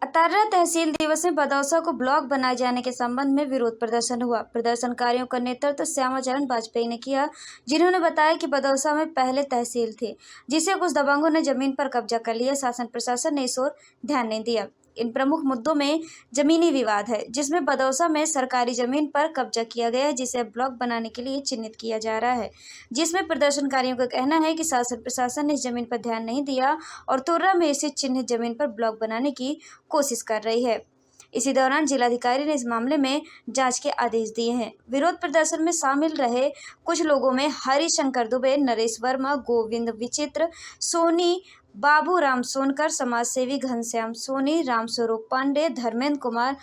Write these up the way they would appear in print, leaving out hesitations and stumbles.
अतार्रा तहसील दिवस में बदौसा को ब्लॉक बनाए जाने के संबंध में विरोध प्रदर्शन हुआ। प्रदर्शनकारियों का नेतृत्व श्यामाचरण वाजपेयी ने किया, जिन्होंने बताया कि बदौसा में पहले तहसील थी, जिसे कुछ दबंगों ने जमीन पर कब्जा कर लिया। शासन प्रशासन ने इस ओर ध्यान नहीं दिया। इन प्रमुख मुद्दों में जमीनी विवाद है, जिसमें बदौसा में सरकारी जमीन पर कब्जा किया गया है, जिसे ब्लॉक बनाने के लिए चिन्हित किया जा रहा है, जिसमें प्रदर्शनकारियों का कहना है कि शासन प्रशासन ने इस जमीन पर ध्यान नहीं दिया और तुर्रा में स्थित चिन्हित जमीन पर ब्लॉक बनाने की कोशिश कर रही है। इसी दौरान जिलाधिकारी ने इस मामले में जांच के आदेश दिए हैं। विरोध प्रदर्शन में शामिल रहे कुछ लोगों में हरिशंकर दुबे, नरेश वर्मा, गोविंद विचित्र सोनी, बाबू राम सोनकर, समाजसेवी घनश्याम सोनी, रामस्वरूप पांडे, धर्मेंद्र कुमार,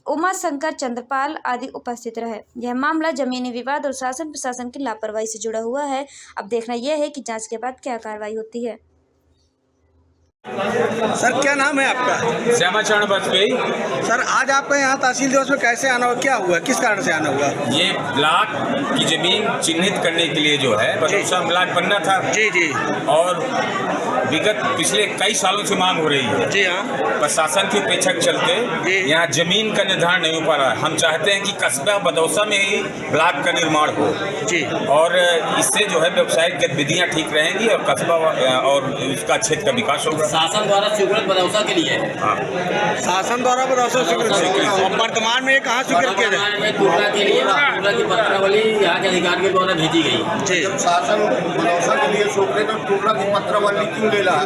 उमा शंकर चंद्रपाल आदि उपस्थित रहे। यह मामला जमीनी विवाद और शासन प्रशासन की लापरवाही से जुड़ा हुआ है। अब देखना यह है कि जांच के बाद क्या कार्रवाई होती है। सर, क्या नाम है आपका? श्यामाचरण वाजपेयी। सर, आज आपका यहाँ तहसील दिवस में कैसे आना हुआ, क्या हुआ, किस कारण से आना हुआ? ये ब्लॉक की जमीन चिन्हित करने के लिए जो है बदौसा ब्लॉक बनना था। जी जी। और विगत पिछले कई सालों से मांग हो रही है। जी हाँ। प्रशासन की उपेक्षा के चलते यहाँ जमीन का निर्धारण नहीं हो पा रहा है। हम चाहते हैं कि कस्बा बदौसा में ही ब्लॉक का निर्माण हो जी, और इससे जो है व्यावसायिक गतिविधियाँ ठीक रहेंगी और कस्बा और उसका क्षेत्र का विकास होगा। शासन द्वारा स्वीकृत बदौसा के लिए है। हाँ, शासन द्वारा बदौसा स्वीकृत। और वर्तमान में कहाँ स्वीकृत किया जाए? तुर्रा के लिए तुर्रा की पत्रावली यहाँ के अधिकारी के द्वारा भेजी गई। जी। जब शासन बदौसा के लिए सोच रहे तो तुर्रा की पत्रावली क्यों ले रहा है?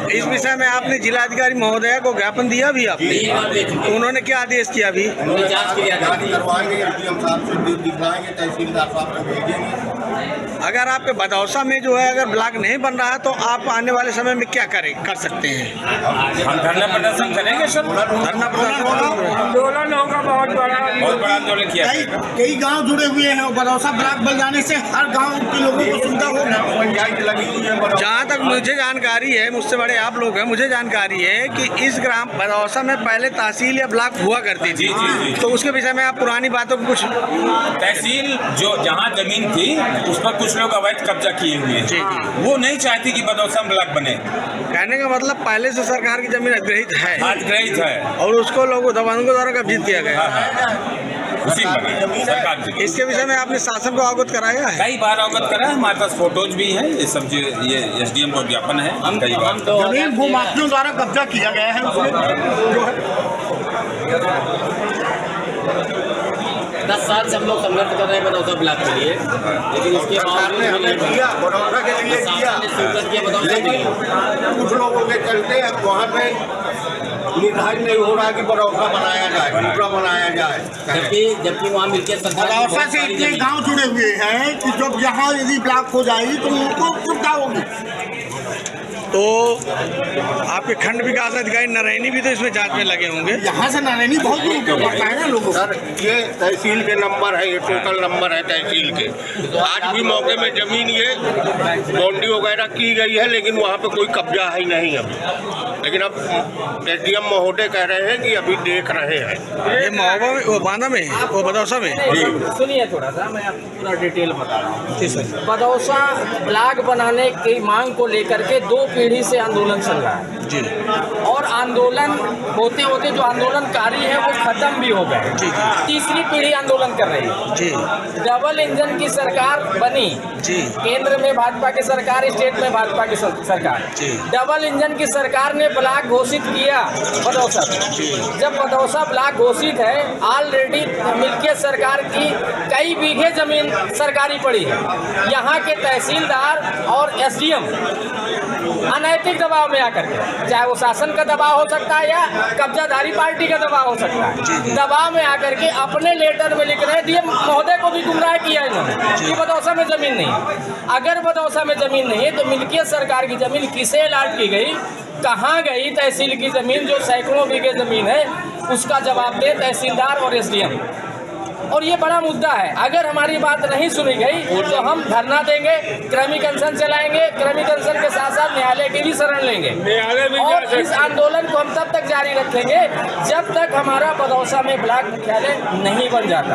तो इस विषय में आपने जिलाधिकारी महोदय को ज्ञापन दिया भी आपने? उन्होंने क्या आदेश किया अभी? जांच के लिए करवाएंगे, एसडीएम साहब से दिखलाएंगे, तहसीलदार साहब को भेजेंगे। अगर आपके बदौसा में जो है अगर ब्लॉक नहीं बन रहा है तो आप आने वाले समय में क्या कर सकते हैं? हम धरना प्रदर्शन करेंगे सर। धरना प्रदर्शन आंदोलन होगा, बहुत बड़ा आंदोलन किया जाएगा। कई गांव जुड़े हुए हैं, बदौसा ब्लॉक बन जाने से हर गांव के लोगों को सुविधा होगी। पंचायत लगी हुई है। जहाँ तक मुझे जानकारी है, मुझसे बड़े आप लोग हैं, मुझे जानकारी है कि इस ग्राम बदौसा में पहले तहसील या ब्लॉक हुआ करती थी। जी। तो उसके विषय में आप पुरानी बातों को कुछ तहसील जो जहाँ जमीन थी उस पर कुछ लोग अवैध कब्जा किए हुए हैं। वो नहीं चाहती कि बदौसा ब्लॉक बने। कहने का मतलब पहले से सरकार की जमीन अधिग्रहित है है और उसको लोगों दबंगों द्वारा कब्जित किया गया। उसी में सरकार जी। इसके विषय में आपने शासन को अवगत कराया है? कई बार अवगत करा है, हमारे पास फोटोज भी है, ये सब ये एसडीएम को ज्ञापन है। हम कई बार जमीन भूमाफियों द्वारा कब्जा किया गया है। 10 साल से हम लोग संघर्ष कर रहे हैं बदौसा ब्लॉक के लिए, लेकिन उसके सरकार ने हमें दिया, बदौसा के लिए दिया, कुछ लोगों के चलते अब वहाँ पे निर्धारित नहीं हो रहा है कि बदौसा बनाया जाए, टुकड़ा बनाया जाए। जबकि वहाँ मिलकर बदौसा से इतने गांव जुड़े हुए हैं कि जब यहाँ यदि ब्लॉक हो जाएगी तो उनको सुविधा होगी। तो आपके खंड विकास अधिकारी नरैनी भी तो इसमें जांच में लगे होंगे। यहाँ से नरैनी बहुत दूर पड़ता है ना लोगों। सर, ये तहसील के नंबर है, ये टोटल नंबर है तहसील के। आज भी मौके में जमीन ये बाउंड्री वगैरह की गई है, लेकिन वहाँ पे कोई कब्जा है नहीं अभी। लेकिन अब एसडीएम महोदय कह रहे हैं कि अभी देख रहे हैं। ये महोबा में, वो बांदा में, वो बदौसा में। सुनिए थोड़ा सा, मैं आपको पूरा डिटेल बता रहा हूँ। बदौसा ब्लॉक बनाने की मांग को लेकर के 2 पीढ़ी से आंदोलन चल रहा है जी। और आंदोलन होते होते जो आंदोलनकारी है वो खत्म भी हो गए। जी। तीसरी पीढ़ी आंदोलन कर रही है जी। डबल इंजन की सरकार बनी जी। केंद्र में भाजपा की सरकार, स्टेट में भाजपा की सरकार। जी। डबल इंजन की सरकार ने ब्लॉक घोषित किया बदौसा। जब बदौसा ब्लॉक घोषित है, ऑलरेडी मिल्कियत सरकार की कई बीघे जमीन सरकारी पड़ी है। यहाँ के तहसीलदार और एसडीएम अनैतिक दबाव में आकर के, चाहे वो शासन का दबाव हो सकता है या कब्जाधारी पार्टी का दबाव हो सकता है, दबाव में आकर के अपने लेटर में लिख रहे हैं। डीएम महोदय को भी गुमराह किया इन्होंने कि बदौसा में जमीन नहीं है। अगर बदौसा में जमीन नहीं है तो मिल्कियत सरकार की जमीन किसे अलॉट की गई, कहाँ गई तहसील की जमीन जो सैकड़ों बीघे जमीन है, उसका जवाब दे तहसीलदार और एसडीएम। और ये बड़ा मुद्दा है। अगर हमारी बात नहीं सुनी गई तो हम धरना देंगे, क्रमिक अनशन चलाएंगे, क्रमिक अनशन के साथ साथ न्यायालय की भी शरण लेंगे। और इस आंदोलन को हम तब तक जारी रखेंगे जब तक हमारा बदौसा में ब्लॉक मुख्यालय नहीं बन जाता।